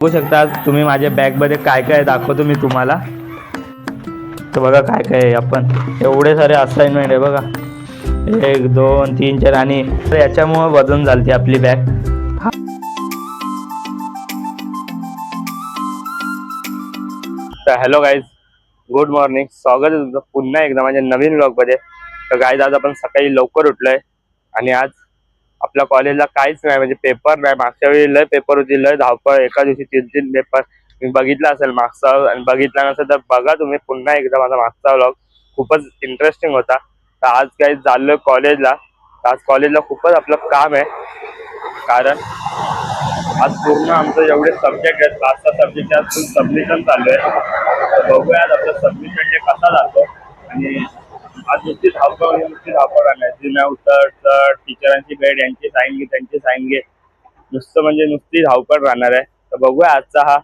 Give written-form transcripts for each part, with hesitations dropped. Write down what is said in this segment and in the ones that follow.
बघू शकता तुम्ही माझ्या बॅगमध्ये काय काय दाखवतो मी तुम्हाला. तर बघा काय काय आहे. आपण एवढे सारे असाइनमेंट आहे बघा, 1 2 3 4 आणि याच्यामुळे वजन झालती आपली बॅग. तर हॅलो गाईज, गुड मॉर्निंग. स्वागत आहे तुमचं पुन्हा एकदा माझ्या नवीन ब्लॉगमध्ये. तर गाईज आज आपण सकाळी लवकर उठलोय आणि आज आपल्या कॉलेजला काहीच नाही, म्हणजे पेपर नाही. मागच्या वेळी लय पेपर होती, लय धावपळ, एका दिवशी 3 पेपर. मी बघितला असेल मागचा, आणि बघितला नसेल तर बघा तुम्ही पुन्हा एकदा माझा मागचा व्लॉग, खूपच इंटरेस्टिंग होता. तर आज काही चाललोय कॉलेजला. आज कॉलेजला खूपच आपलं काम आहे, कारण आज पूर्ण आमचं एवढे सब्जेक्ट आहेत, 5-6 सब्जेक्ट आज फुल सबमिशन चालू आहे. तर बघूया आज आपलं सबमिशन डे कसा जातो. आणि आज नुसती धावपळ राहणार, जुन्या उतर चढ, टीचरांची भेट, यांची साईन घे त्यांची साईन घे, नुसतं म्हणजे नुसती धावपळ राहणार आहे. तर बघूया आजचा हा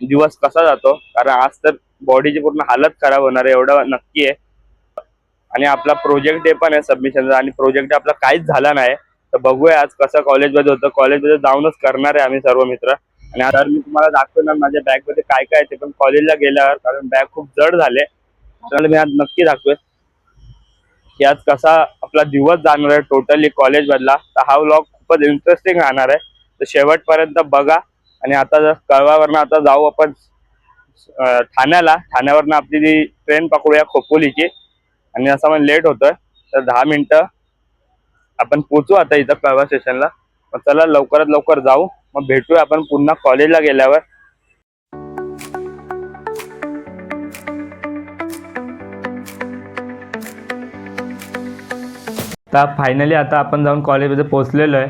दिवस कसा जातो, कारण आज तर बॉडीची पूर्ण हालत खराब होणार आहे एवढं नक्की आहे. आणि आपला प्रोजेक्ट डे पण आहे सबमिशनचा, आणि प्रोजेक्ट डे आपला काहीच झाला नाही. तर बघूया आज कसं कॉलेजमध्ये होतं. कॉलेजमध्ये जाऊनच करणार आहे आम्ही सर्व मित्र. आणि आता मी तुम्हाला दाखवणार माझ्या बॅगमध्ये काय काय आहे ते, पण कॉलेजला गेल्यावर, कारण बॅग खूप जड झाले. तर मी आज नक्की दाखवेन की आज कसा आपला दिवस जाणार आहे टोटली कॉलेज मधला. तर हा व्लॉग खूपच इंटरेस्टिंग राहणार आहे, तर शेवटपर्यंत बघा. आणि आता जर कळवावरनं आता जाऊ आपण ठाण्यावरनं आपली जी ट्रेन पकडूया खोपोलीची. आणि असं पण लेट होतोय, तर 10 मिनिटं आपण पोचू आता इथं कळवा स्टेशनला. मग चला लवकरात लवकर जाऊ, मग भेटूया आपण पुन्हा कॉलेजला गेल्यावर. तर फायनली आता आपण जाऊन कॉलेजमध्ये पोचलेलो आहे,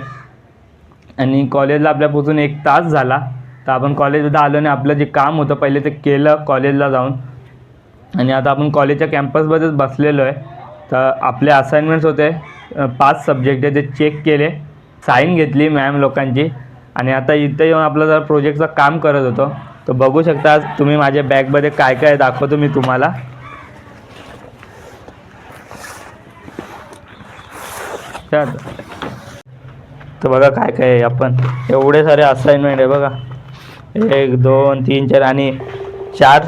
आणि कॉलेजला आपल्या पोचून 1 तास झाला. तर आपण कॉलेजमध्ये आलो आणि आपलं जे काम होतं पहिले ते केलं कॉलेजला जाऊन. आणि आता आपण कॉलेजच्या कॅम्पसमध्येच बसलेलो आहे. तर आपले असाइनमेंट्स होते 5 सब्जेक्ट आहे, ते चेक केले, साईन घेतली मॅम लोकांची. आणि आता इथं येऊन आपलं जर प्रोजेक्टचं काम करत होतो. तर बघू शकता तुम्ही माझ्या बॅगमध्ये काय काय दाखवतो मी तुम्हाला. तर बघा काय काय आहे. आपण एवढे सारे असाइनमेंट आहे बघा, 1 2 3 4 आणि 4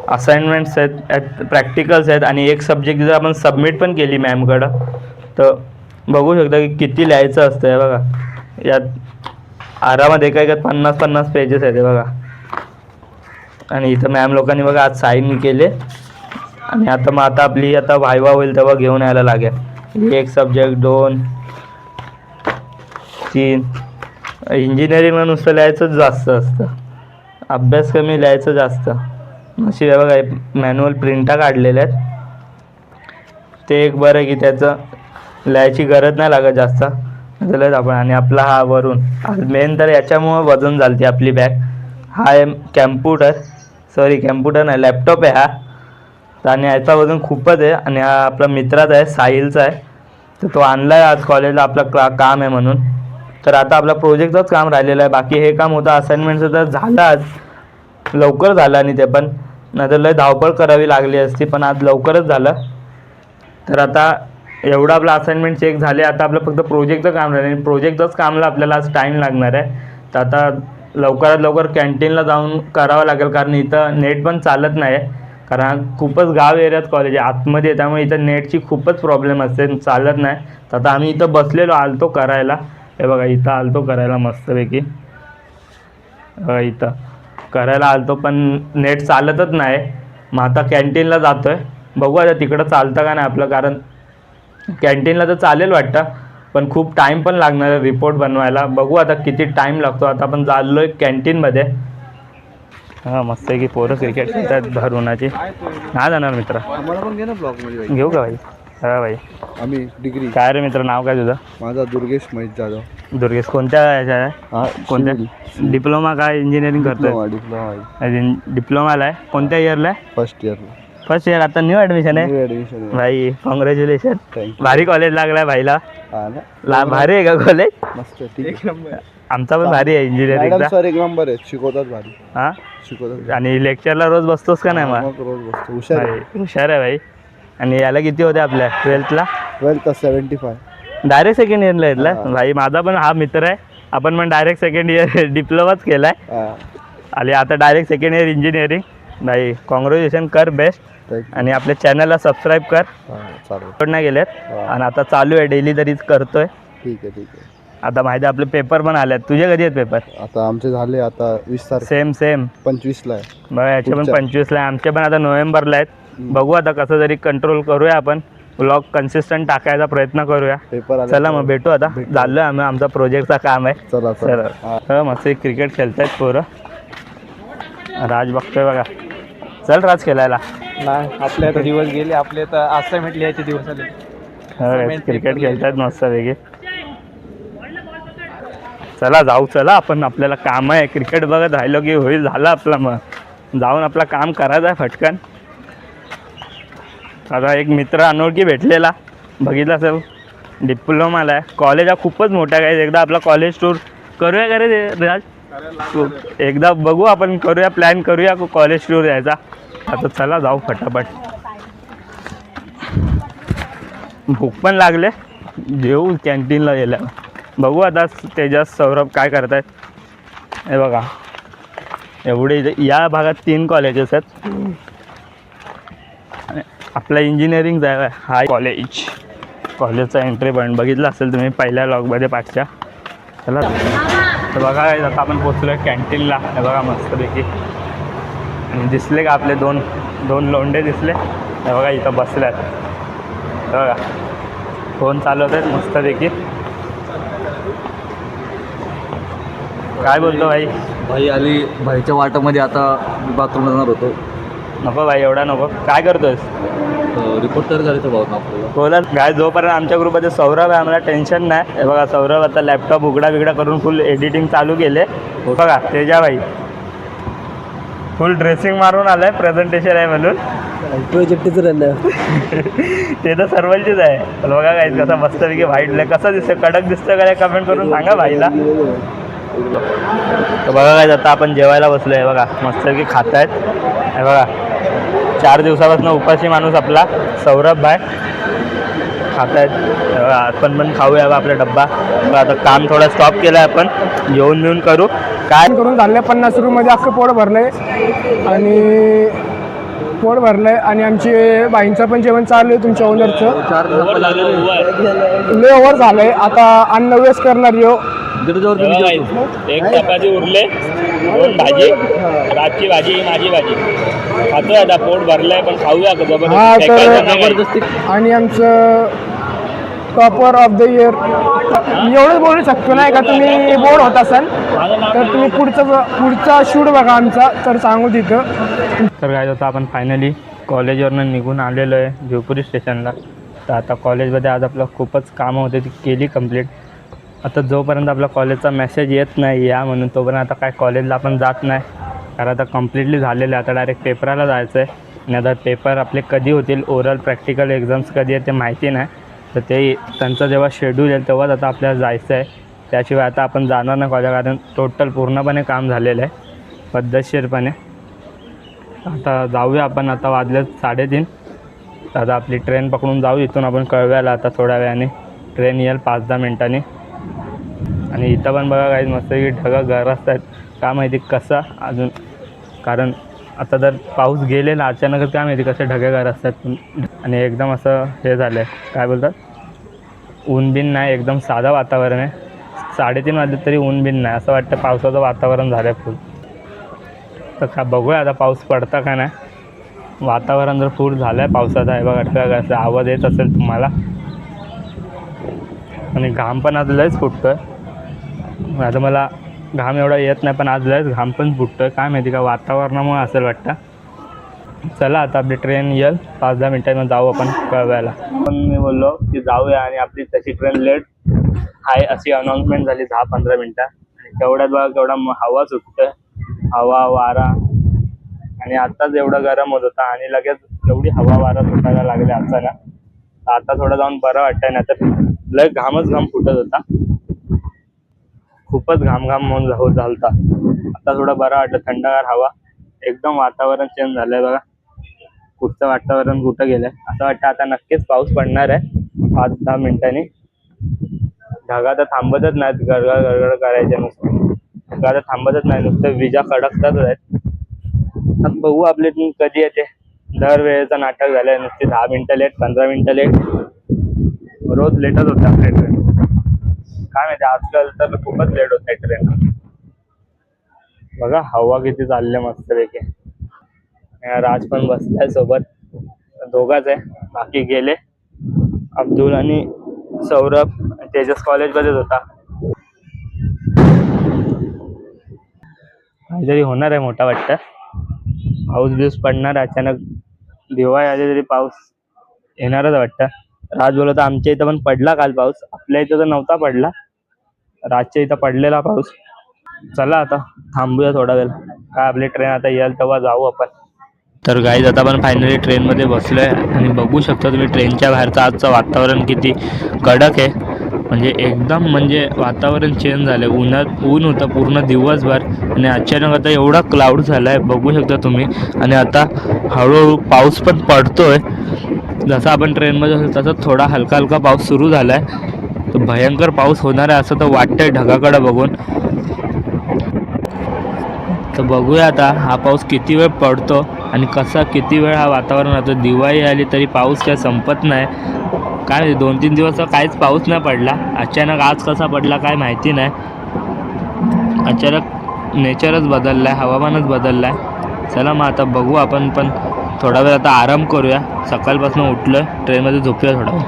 असाइनमेंट्स आहेत, प्रॅक्टिकल्स आहेत, आणि 1 सब्जेक्ट जर आपण सबमिट पण केली मॅमकडं. तर बघू शकता की किती लिहायचं असतं आहे बघा. यात आरामात एका 50-50 पेजेस आहेत बघा. आणि इथं मॅम लोकांनी बघा आज साईन केले. आणि आता आपली व्हायवा होईल तेव्हा घेऊन यायला लागेल. 1 सब्जेक्ट 2 3. इंजिनिअरिंगला नुसतं लिहायचं जास्त असतं, अभ्यास कमी, लिहायचं जास्त. अशी बघा मॅन्युअल प्रिंटा काढलेल्या आहेत, ते एक बरं की त्याचं लिहायची गरज नाही लागत जास्त लिहायचं आपण. आणि आपला हा वरून मेन तर याच्यामुळं वजन झालती आपली बॅग. हा आहे कॅम्प्युटर नाही, लॅपटॉप आहे हा. आणि याचा वजन खूपच आहे. आणि हा आपला मित्राचा आहे, साहिलचा आहे. तर तो आणला आहे आज कॉलेजला, आपलं काम आहे म्हणून. तर आता आपला प्रोजेक्टचंच काम राहिलेलं आहे, बाकी हे काम होतं असाइनमेंटचं तर झालं आज लवकर झालं. आणि ते पण नाही तर लय धावपळ करावी लागली असती, पण आज लवकरच झालं. तर आता एवढं आपलं असाइनमेंट चेक झाले. आता आपलं फक्त प्रोजेक्टचं काम राहिलं, आणि प्रोजेक्टचंच कामला आपल्याला आज टाईम लागणार आहे. तर आता लवकरात लवकर कॅन्टीनला जाऊन करावं लागेल, कारण इथं नेट पण चालत नाही आहे. कारण खूपच गाव एरियात कॉलेज आहे, आतमध्ये, त्यामुळे इथं नेटची खूपच प्रॉब्लेम असते, चालत नाही. तर आता आम्ही इथं बसलेलो आलतो करायला. हे बघा इथं आलतो करायला मस्तपैकी, इथं करायला आलतो, पण नेट चालतच नाही. मग आता कॅन्टीनला जातो आहे, बघू आता तिकडं चालतं का नाही आपलं. कारण कॅन्टीनला तर चालेल वाटतं, पण खूप टाईम पण लागणार आहे रिपोर्ट बनवायला. बघू आता किती टाईम लागतो. आता आपण चाललो आहे कॅन्टीनमध्ये. हां मस्त आहे की पोरं क्रिकेट खेळतात भर उन्हाची. नाही जाणार मित्र, आम्हाला पण घे ना ब्लॉगमध्ये. घेऊ का भाई? हां भाई. आम्ही डिग्री. काय रे मित्र, नाव काय तुझं? माझा दुर्गेश महेश जाधव. दुर्गेश कोणत्या ह्याच्या आहे? कोणत्या डिप्लोमा काय इंजिनिअरिंग करतोय? डिप्लोमाला आहे. कोणत्या इयरला आहे? First year. आता न्यू ॲडमिशन आहे भाई, कॉंग्रॅच्युलेशन. भारी कॉलेज लागलाय भाईला. भारी आहे का कॉलेज? मस्त, ठीक आहे. आमचा पण भारी आहे इंजिनिअरिंगचा. सर एक नंबर आहे, शिकवतात भारी. हां शिकवतात. आणि लेक्चरला रोज बसतोस का नाही? मग रोज बसतो. हुशार आहे भाई. आणि याला किती होते आपल्या 12th ला? 12th 75. डायरेक्ट सेकंड इयरला येतला भाई. माझा पण हा मित्र आहे, आपण पण डायरेक्ट सेकंड इयर डिप्लोमाच केलाय हा. आणि आता डायरेक्ट सेकंड इयर इंजिनिअरिंग. नाही, कॉंग्रॅच्युलेशन कर बेस्ट. Thank you. आणि आपल्या चॅनलला सबस्क्राईब कर. हा, चालेल. पण नाही गेलेत हा. आणि आता चालू आहे डेली तरीच करतोय. ठीक आहे ठीक आहे. आता माहिती आहे आपले पेपर पण आलेत. तुझे कधी आहेत पेपर? आता आमचे झाले आता 20 तारीख सेम 25ला आहे. बघा याचे पण पुढच्या. 25ला आहे, आमचे पण आता नोव्हेंबरला आहेत. हम्म. बघू आता कसं तरी कंट्रोल करूया आपण. ब्लॉग कन्सिस्टंट टाकायचा प्रयत्न करूया. पेपर आले. चला मग भेटू आता. झालं आम्ही आमचा प्रोजेक्टचा काम आहे. चला चला हा. हो, मस्त क्रिकेट खेळतायत पोरं. राज बघतोय बघा. चल राज खेळायला. नाही, आपले आता दिवस गेले. आपले तर असाइनमेंट लिहायचे दिवस आले. क्रिकेट खेळतायत मस्त वेगळे. चला जाऊ. चला आपण, आपल्याला काम आहे. क्रिकेट बघत राहिलो की होईल. झालं आपलं. मग जाऊन आपला काम करायचं आहे फटकन. आता एक मित्र अनोळखी भेटलेला, बघितला सर, डिप्लोमाला आहे. कॉलेज हा खूपच मोठा आहे. एकदा आपला कॉलेज टूर करूया का रे राज? एकदा बघू आपण, करूया प्लॅन करूया कॉलेज टूर यायचा. आता चला जाऊ फटाफट. भूक पण लागले, जेऊ कॅन्टीनला गेल्या. बघू आता तेजस सौरभ काय करतायत. हे बघा एवढे इथे या भागात 3 कॉलेजेस आहेत. आपला इंजिनिअरिंगचा आहे हा कॉलेज. कॉलेजचा एंट्री पॉईंट बघितला असेल तुम्ही पहिल्या लॉगमध्ये पाठच्या. चला तर बघा आता आपण पोचलो आहे कॅन्टीनला. हे बघा मस्तपैकी. आणि दिसले का आपले दोन लोंढे दिसले. हे बघा इथं बसल्यात. हे बघा फोन चालवत आहेत मस्तपैकी. काय बोलतो भाई? भाई आली भाईच्या वाटामध्ये. आता बाथरूमला जाणार होतो. नको भाई, एवढा नको. काय करतोयस? रिपोर्ट तर करायचं भाऊ आपल्याला. बोला काय. जोपर्यंत आमच्या ग्रुपमध्ये सौरभ आहे आम्हाला टेन्शन नाही. हे बघा सौरभ आता लॅपटॉप उघडा बिघडा करून फुल एडिटिंग चालू केले. बघा तेजा भाई फुल ड्रेसिंग मारून आलाय. प्रेझेंटेशन आहे म्हणून. प्रोजेक्टच राहिलं. ते तर सर्वांचीच आहे. पण बघा काय कसं मस्तपैकी व्हाईट कसं दिसतं, कडक दिसतं काय, कमेंट करून सांगा भाईला. तर बघा काय आता आपण जेवायला बसलो आहे. बघा मस्तपैकी खात आहेत. हे बघा 4 दिवसापासून उपाशी माणूस आपला सौरभ भाई खात आहेत. आपण पण खाऊया बा आपला डब्बा. आता काम थोडं स्टॉप केलं आहे, आपण जेवून बिवून करू. काय करून झाले 50 रुपयामध्ये अख्खं पोट भरलंय. आणि पोट भरलंय आणि आमचे बाईंचं पण जेवण चालू आहे. तुमच्या ओनरचं लय ओव्हर झालंय. आता अन्न वेस्ट करणार यो. एक चपाती उरले, 2 भाजी, रातची भाजी, माझी भाजी खातोय. आता पोट भरलंय पण खाऊया का हा तर जबरदस्ती. आणि आमचं टॉपर ऑफ द इयर एवढंच बोलू शकतो नाही का. तुम्ही बोर्ड होत असाल तर तुम्ही पुढचा शूट बघा आमचा, तर सांगू तिथं. तर काय होतं आपण फायनली कॉलेजवरनं निघून आलेलो आहे भिवपुरी स्टेशनला. तर आता कॉलेजमध्ये आज आपलं खूपच कामं होते, ती केली कंप्लीट. आता जोपर्यंत आपला कॉलेजचा मेसेज येत नाही या म्हणून, तोपर्यंत आता काय कॉलेजला आपण जात नाही. कारण आता कम्प्लिटली झालेलं आहे. आता डायरेक्ट पेपराला जायचं आहे. आणि आता पेपर आपले कधी होतील, ओरल प्रॅक्टिकल एक्झाम्स कधी आहेत ते माहिती नाही. तर ते त्यांचं जेव्हा शेड्यूल येईल तेव्हाच आता आपल्याला जायचं आहे. त्याशिवाय आता आपण जाणार नाही कॉलेज, कारण टोटल पूर्णपणे काम झालेलं आहे पद्धतशीरपणे. आता जाऊया आपण. आता वाजले 3:30. आता आपली ट्रेन पकडून जाऊ इथून आपण कळव्याला. आता थोड्या वेळाने ट्रेन येईल 5-10 मिनटांनी. आणि इथं पण बघा काही मस्त की ढगं गरजत आहेत. का माहिती कसं अजून, कारण आता जर पाऊस गेलेला अचानकच काय माहिती कसे ढगे गरजतात. आणि एकदम असं हे झालं आहे, काय बोलतात, ऊन बिन नाही, एकदम साधं वातावरण आहे. 3:30 वाजले तरी ऊन बिन नाही, असं वाटतं पावसाचं वातावरण झालं आहे फुल. तर का बघूया आता पाऊस पडता का नाही. वातावरण जर फुल झालं आहे पावसाचं आहे बघा. ढगा असं आवाज येत असेल तुम्हाला. आणि घाम पण आज लयच फुटतो आहे. आता मला घाम एवढा येत नाही, पण आज लयच घाम पण फुटतो आहे. काय माहिती का वातावरणामुळे असेल वाटतं. चला आता आपली ट्रेन येईल 5-10 मिनटांनी जाऊ आपण कळव्याला. पण मी बोललो की जाऊया आणि आपली तशी ट्रेन लेट आहे अशी अनाऊन्समेंट झाली 10-15 मिनटं. आणि तेवढ्यात बघा केवढा हवा सुटतोय, हवा वारा. आणि आत्ताच एवढं गरम होत होता आणि लगेच एवढी हवा वारा सुटायला लागले अचानक. आता थोडं जाऊन बरं वाटतंय, नाही तर लय घामच घाम फुटत होता. खूपच घाम होत झालता. आता थोडं बरं वाटतं, थंडगार हवा. एकदम वातावरण चेंज झालंय बघा. कुठचं वातावरण कुठं गेलंय. असं वाटतं आता नक्कीच पाऊस पडणार आहे 5-10 मिनिटांनी. ढगा तर थांबतच नाहीत, गडगड गडगड करायचे नुसते. ढगा तर थांबतच नाही, नुसते विजा कडकताच आहेत. आता बघू आपली टीम कधी येते. दरवेळेचं नाटक झालंय, नुसते 10 मिनिटं लेट, 15 मिनिटं लेट, रोज लेटच होते आपल्या ट्रेन. काय माहिती आजकाल तर खूपच लेट होत आहे ट्रेन. बघा हवा किती चालले मस्तपैकी. राज पण बसलाय सोबत, दोघाच आहे, बाकी गेले. अब्दुल आणि सौरभ तेजस कॉलेजमध्येच होता. काहीतरी होणार आहे मोठा वाटतं, पाऊस बिऊस पडणार अचानक. दिवाळी आली तरी पाऊस येणारच वाटतं. राज बोलत आमच्या इथं पण पडला काल पाऊस, आपल्या इथं तर नव्हता पडला, राजच्या इथं पडलेला पाऊस. चला आता थांबूया थोडा वेळ, काय आपली ट्रेन आता येईल तेव्हा जाऊ आपण. तर गाईज आता आपण फायनली ट्रेनमध्ये बसलोय आणि बघू शकता तुम्ही ट्रेनच्या बाहेरचं आजचं वातावरण किती कडक आहे. म्हणजे एकदम म्हणजे वातावरण चेंज झालं आहे. ऊन होतं पूर्ण दिवसभर आणि अचानक आता एवढा क्लाउड झाला आहे बघू शकता तुम्ही. आणि आता हळूहळू पाऊस पण पडतोय. जसं आपण ट्रेनमध्ये असतो तसं थोडा हलका हलका पाऊस सुरू झाला आहे. तर भयंकर पाऊस होणार आहे असं तर वाटतंय ढगाकडे बघून. तर बघूया आता हा पाऊस किती वेळ पडतो आणि कसा किती वेळ हा वातावरण राहतं. दिवाळी आली तरी पाऊस काय संपत नाही. काय 2-3 दिवस तर काहीच पाऊस नाही पडला, अचानक आज कसा पडला काय माहिती नाही. अचानक नेचरच बदललं आहे, हवामानच बदललं आहे. चला मग आता बघू आपण पण थोडा वेळ आता आराम करूया. सकाळपासून उठलो आहे, ट्रेनमध्ये झोपूया थोडा वेळ.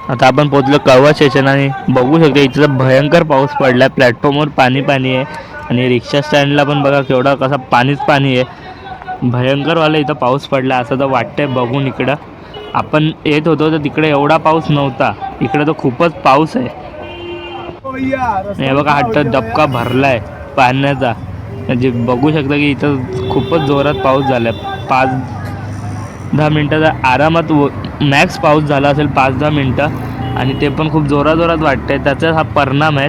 आता आपण पोचलो कळवा स्टेशन आणि बघू शकतो इथं भयंकर पाऊस पडला आहे. प्लॅटफॉर्मवर पाणी पाणी आहे आणि रिक्षा स्टँडला पण बघा केवढा कसा पाणीच पाणी आहे. भयंकरवाला इथं पाऊस पडला असं तर वाटतंय बघून. इकडं आपण येत होतो तर तिकडे एवढा पाऊस नव्हता, इकडे तर खूपच पाऊस आहे. हे बघा हा डबका भरलाय पाण्याचा, म्हणजे बघू शकता की इथं खूपच जोरात पाऊस झाला. 5-10 मिनटाचा आरामात मॅक्स पाऊस झाला असेल, 5-10 मिनटं, आणि ते पण खूप जोरात वाटतंय. त्याचा हा परिणाम आहे.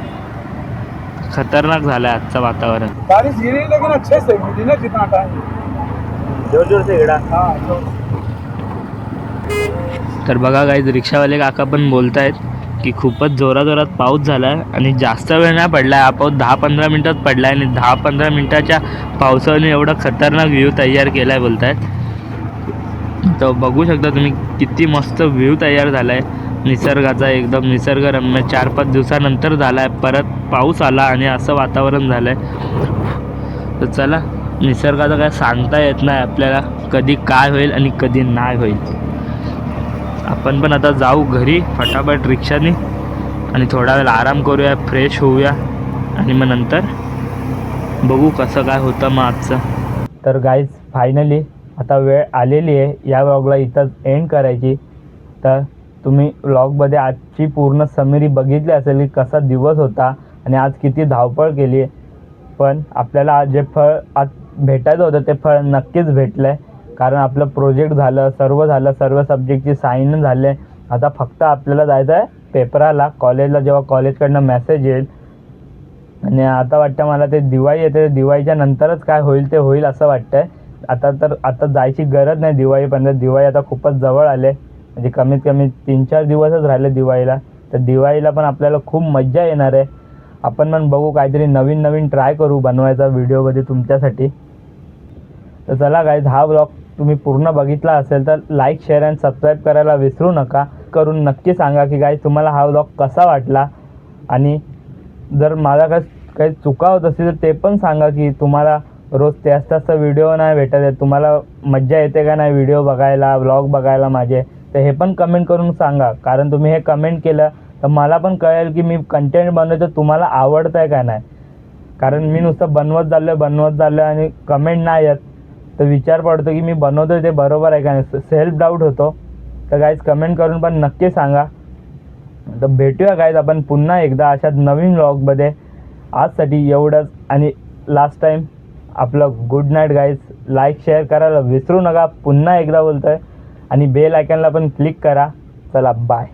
खतरनाक झाला आहे आजचं वातावरण. जोर से इकडा. तर बघा गाईज रिक्षावाले काका पण बोलत आहेत की खूपच जोरात पाऊस झाला आहे आणि जास्त वेळ नाही पडला आहे. हा पाऊस 10-15 मिनटात पडला आहे आणि 10-15 मिनटाच्या पावसाने एवढा खतरनाक व्ह्यू तयार केला आहे बोलत आहेत. तर बघू शकता तुम्ही किती मस्त व्ह्यू तयार झाला आहे निसर्गाचा, एकदम निसर्गरम्य. 4-5 दिवसानंतर झाला आहे, परत पाऊस आला आणि असं वातावरण झालं आहे. तर चला, निसर्गाचं काय सांगता येत नाही आपल्याला कधी काय होईल आणि कधी नाही होईल. आपण पण आता जाऊ घरी फटाफट रिक्षाने आणि थोडा वेळ आराम करूया, फ्रेश होऊया आणि मग नंतर बघू कसं काय होतं मग आजचं. तर गाईज फायनली आता वेळ आलेली आहे या व्लॉगला इथं एंड करायची. तर तुम्ही व्लॉगमध्ये आजची पूर्ण समरी बघितली असेल की कसा दिवस होता आणि आज किती धावपळ केली. पण आपल्याला आज जे फळ आज भेटायचं होतं ते फळ नक्कीच भेटलं आहे, कारण आपलं प्रोजेक्ट झालं, सर्व झालं, सर्व सब्जेक्टची साईन झाले. आता फक्त आपल्याला जायचं आहे पेपराला, कॉलेजला, जेव्हा कॉलेजकडनं मेसेज येईल. आणि आता वाटतं मला ते दिवाळी येते, दिवाळीच्या नंतरच काय होईल ते होईल असं वाटतं आहे. आता जायची गरज नाही दिवाळीपर्यंत. दिवाळी आता खूपच जवळ आले, म्हणजे कमीत कमी 3-4 दिवसच राहिले दिवाळीला. तर दिवाळीला पण आपल्याला खूप मजा येणार आहे. आपण पण बघू काहीतरी नवीन ट्राय करू बनवायचा व्हिडिओमध्ये तुमच्यासाठी. तर चला गाईज, हा व्लॉग तुम्ही पूर्ण बघितला असेल तर लाईक, शेअर अँड सबस्क्राईब करायला विसरू नका. करून नक्की सांगा की गाईज तुम्हाला हा व्लॉग कसा वाटला. आणि जर मला काही चुका होत असतील तर ते पण सांगा की तुम्हाला रोज त्याच व्हिडिओ नाही भेटत आहे, तुम्हाला मज्जा येते का नाही व्हिडिओ बघायला, व्लॉग बघायला माझे. तर हे पण कमेंट करून सांगा, कारण तुम्ही हे कमेंट केलं तर मला पण कळेल की मी कंटेंट बनवतो तुम्हाला आवडतं आहे का नाही. कारण मी नुसतं बनवत चाललो आणि कमेंट नाही येत तर विचार पडतो की मी बनवतो ते बरोबर आहे का नाही, सेल्फ डाऊट होतो. तर गाईज कमेंट करून पण नक्की सांगा. तर भेटूया गाईज आपण पुन्हा एकदा अशाच नवीन व्लॉगमध्ये. आजसाठी एवढंच आणि लास्ट टाईम आपलं good night guys. Like share करायला विसरू नका, पुन्हा एकदा बोलतोय, आणि बेल आयकॉनला पण क्लिक करा. चला बाय.